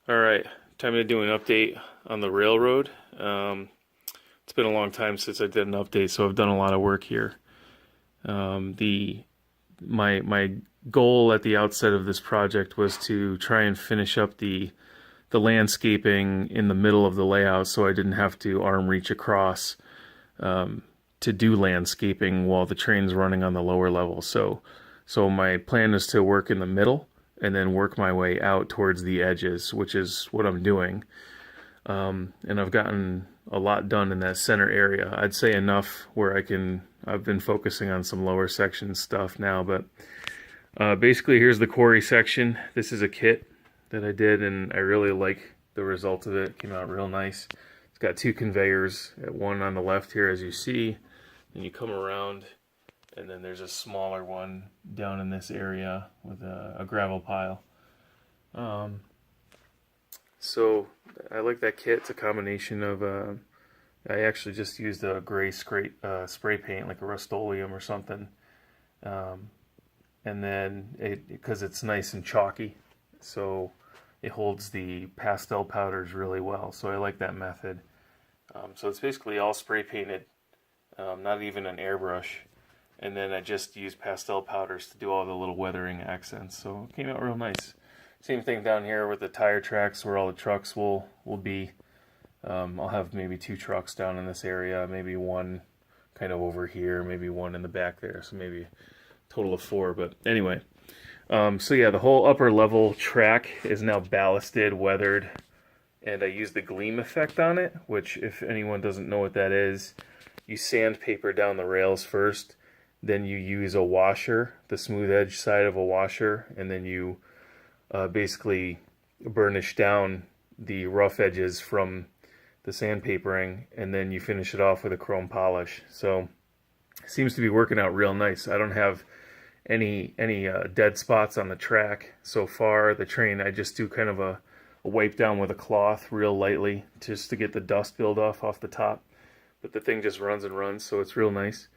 All right, time to do an update on the railroad. It's been a long time since I did an update, so I've done a lot of work here. The my goal at the outset of this project was to try and finish up the landscaping in the middle of the layout, so I didn't have to arm reach across to do landscaping while the train's running on the lower level. So my plan is to work in the middle and then work my way out towards the edges, which is what I'm doing. And I've gotten a lot done in that center area. I'd say enough where I've been focusing on some lower section stuff now, but basically here's the quarry section. This is a kit that I did, and I really like the result of it. It came out real nice. It's got two conveyors, one on the left here as you see, and you come around, and then there's a smaller one down in this area with a gravel pile. So I like that kit. It's a combination of, I actually just used a gray spray paint, like a Rust-Oleum or something. And then, because it's nice and chalky, so it holds the pastel powders really well. So I like that method. So it's basically all spray painted, not even an airbrush. And then I just used pastel powders to do all the little weathering accents. So it came out real nice. Same thing down here with the tire tracks where all the trucks will be. I'll have maybe two trucks down in this area, maybe one kind of over here, maybe one in the back there. So maybe a total of four. But anyway, so yeah, the whole upper level track is now ballasted, weathered, and I used the gleam effect on it, which if anyone doesn't know what that is, you sandpaper down the rails first, then you use a washer, the smooth edge side of a washer, and then you basically burnish down the rough edges from the sandpapering, and then you finish it off with a chrome polish. So it seems to be working out real nice. I don't have any dead spots on the track so far. The train, I just do kind of a wipe down with a cloth real lightly just to get the dust build off the top. But the thing just runs and runs, so it's real nice.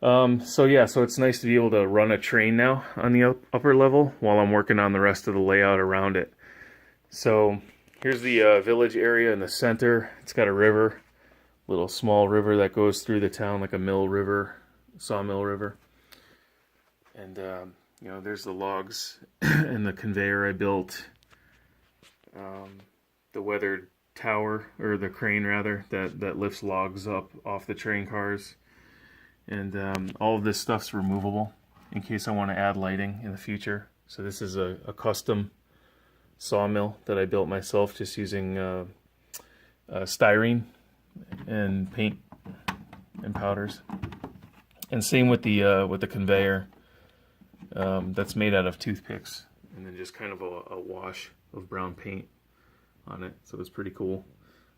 So yeah, so it's nice to be able to run a train now on the upper level while I'm working on the rest of the layout around it. So here's the village area in the center. It's got a river, little small river that goes through the town like a mill river, sawmill river. And you know, there's the logs and the conveyor I built. The weathered tower, or the crane rather, that lifts logs up off the train cars. And all of this stuff's removable in case I want to add lighting in the future. So this is a custom sawmill that I built myself just using styrene and paint and powders. And same with the conveyor. That's made out of toothpicks and then just kind of a wash of brown paint on it. So it's pretty cool.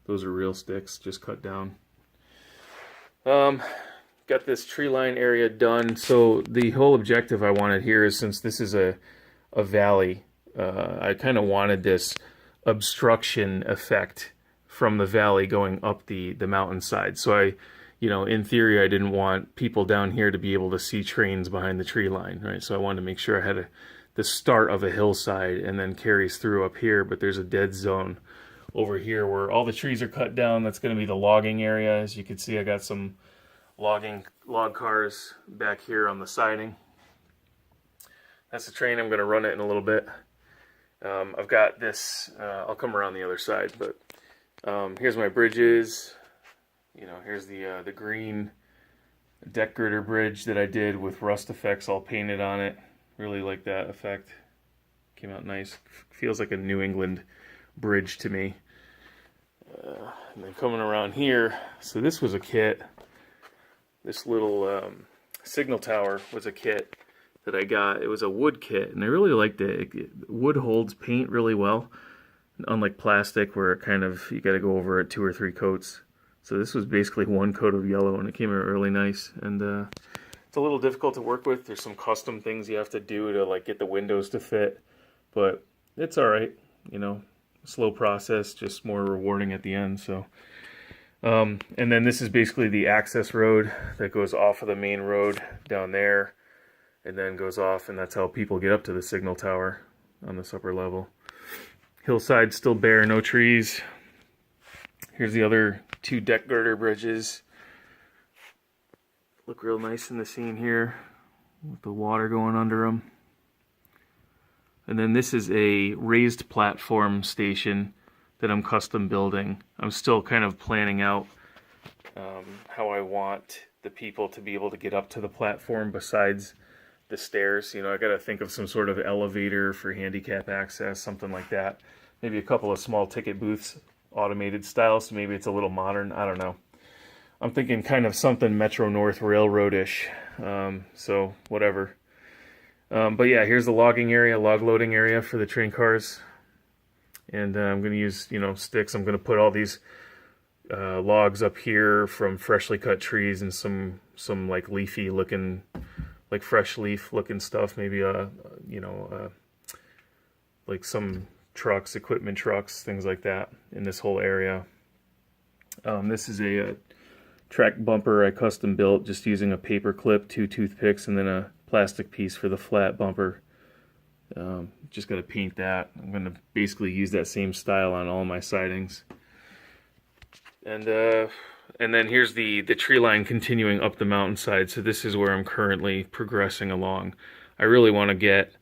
Those are real sticks, just cut down. Got this tree line area done. So the whole objective I wanted here is, since this is a valley, I kind of wanted this obstruction effect from the valley going up the mountainside. So in theory, I didn't want people down here to be able to see trains behind the tree line, right? So I wanted to make sure I had the start of a hillside and then carries through up here, but there's a dead zone over here where all the trees are cut down. That's going to be the logging area. As you can see, I got some log cars back here on the siding. That's the train. I'm going to run it in a little bit. I've got this, I'll come around the other side, but here's my bridges. Here's the green deck girder bridge that I did with rust effects all painted on it. Really like that effect. Came out nice. Feels like a New England bridge to me. And then coming around here, so this was a kit. This little signal tower was a kit that I got. It was a wood kit, and I really liked it. Wood holds paint really well, unlike plastic where you got to go over it 2 or 3 coats. So this was basically one coat of yellow, and it came out really nice. And it's a little difficult to work with. There's some custom things you have to do to get the windows to fit, but it's all right. Slow process, just more rewarding at the end. So. And then this is basically the access road that goes off of the main road down there and then goes off, and that's how people get up to the signal tower on this upper level. Hillside still bare, no trees. Here's the other 2 deck girder bridges. Look real nice in the scene here with the water going under them. And then this is a raised platform station that I'm custom building. I'm still kind of planning out how I want the people to be able to get up to the platform besides the stairs. You know, I got to think of some sort of elevator for handicap access, something like that. Maybe a couple of small ticket booths, automated style, so maybe it's a little modern. I don't know. I'm thinking kind of something Metro North Railroad-ish. So whatever. But yeah, here's the logging area, log loading area for the train cars. And I'm going to use, you know, sticks. I'm going to put all these logs up here from freshly cut trees and some like leafy looking, like fresh leaf looking stuff. Maybe you know, like some trucks, equipment trucks, things like that in this whole area. This is a track bumper I custom built just using a paper clip, 2 toothpicks, and then a plastic piece for the flat bumper. Just got to paint that. I'm going to basically use that same style on all my sidings. And then here's the tree line continuing up the mountainside. So this is where I'm currently progressing along. I really want to get,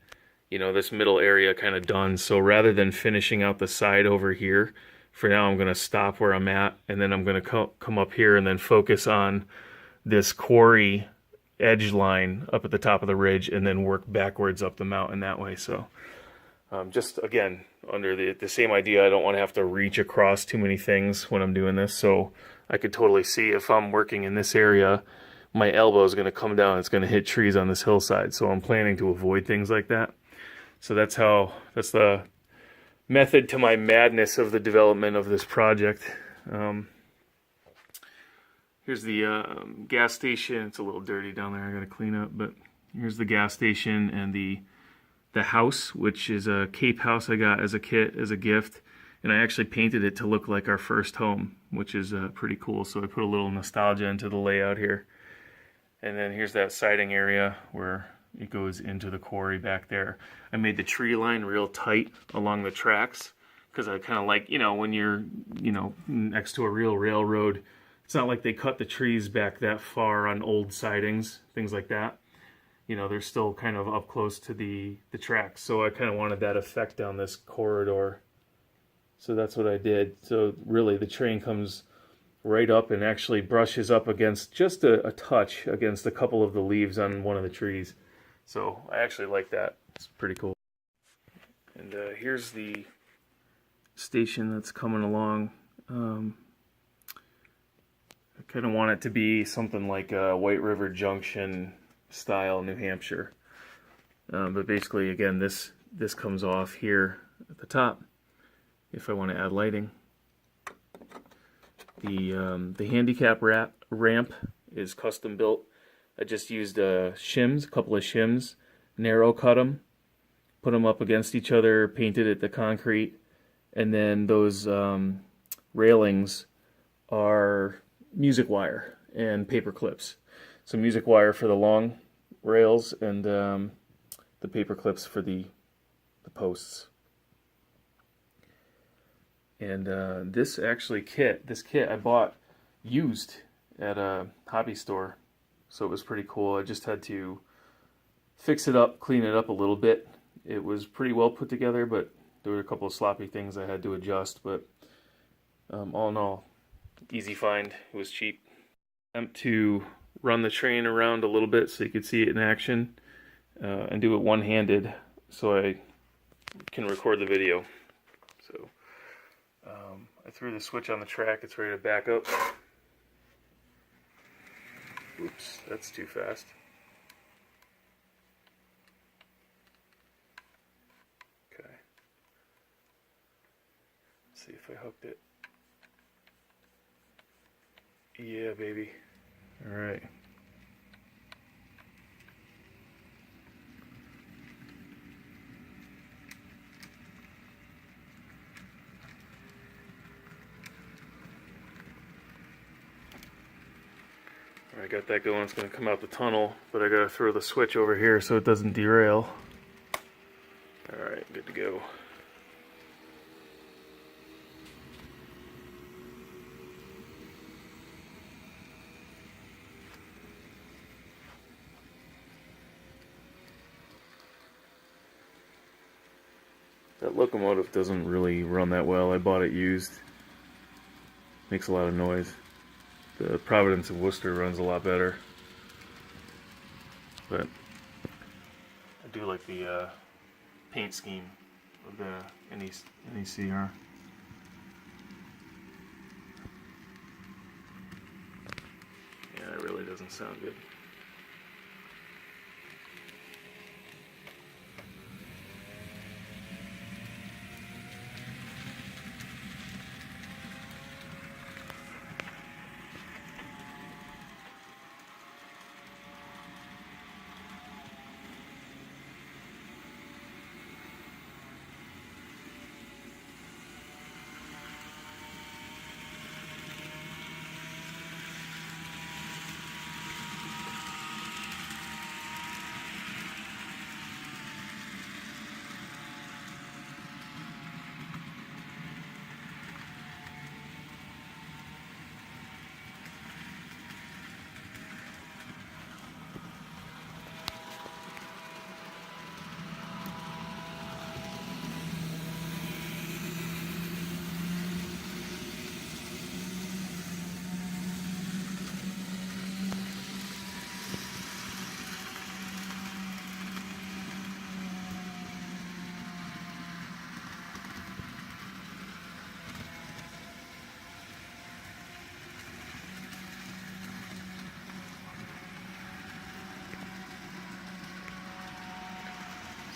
you know, this middle area kind of done. So rather than finishing out the side over here, for now I'm going to stop where I'm at, and then I'm going to come up here and then focus on this quarry edge line up at the top of the ridge and then work backwards up the mountain that way. So just again, under the same idea, I don't want to have to reach across too many things when I'm doing this. So I could totally see if I'm working in this area, my elbow is going to come down, it's going to hit trees on this hillside. So I'm planning to avoid things like that. So that's the method to my madness of the development of this project. Here's the gas station. It's a little dirty down there, I gotta clean up, but here's the gas station and the house, which is a Cape house I got as a kit, as a gift, and I actually painted it to look like our first home, which is pretty cool. So I put a little nostalgia into the layout here. And then here's that siding area where it goes into the quarry back there. I made the tree line real tight along the tracks because I kind of like, you know, when you're, you know, next to a real railroad, it's not like they cut the trees back that far on old sidings, things like that. You know, they're still kind of up close to the tracks. So I kind of wanted that effect down this corridor. So that's what I did. So really the train comes right up and actually brushes up against just a touch against a couple of the leaves on one of the trees. So I actually like that. It's pretty cool. And here's the station that's coming along. I kind of want it to be something like a White River Junction style New Hampshire. But basically, again, this comes off here at the top if I want to add lighting. The handicap ramp is custom built. I just used shims, a couple of shims, narrow cut them, put them up against each other, painted it the concrete, and then those railings are music wire and paper clips. So music wire for the long rails and the paper clips for the posts. And this kit I bought used at a hobby store. So it was pretty cool. I just had to fix it up, clean it up a little bit. It was pretty well put together, but there were a couple of sloppy things I had to adjust. But all in all, easy find. It was cheap. Attempt to run the train around a little bit so you could see it in action and do it one-handed so I can record the video. So I threw the switch on the track. It's ready to back up. Oops, that's too fast. Okay. Let's see if I hooked it. Yeah, baby. All right. I got that going. It's going to come out the tunnel, but I got to throw the switch over here so it doesn't derail. All right, good to go. That locomotive doesn't really run that well. I bought it used. Makes a lot of noise. The Providence of Worcester runs a lot better. But I do like the paint scheme of the NECR. Yeah, it really doesn't sound good.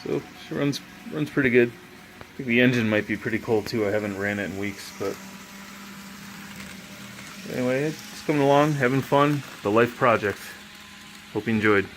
So she runs pretty good. I think the engine might be pretty cold too. I haven't ran it in weeks, but anyway, it's coming along, having fun. The Life Project. Hope you enjoyed.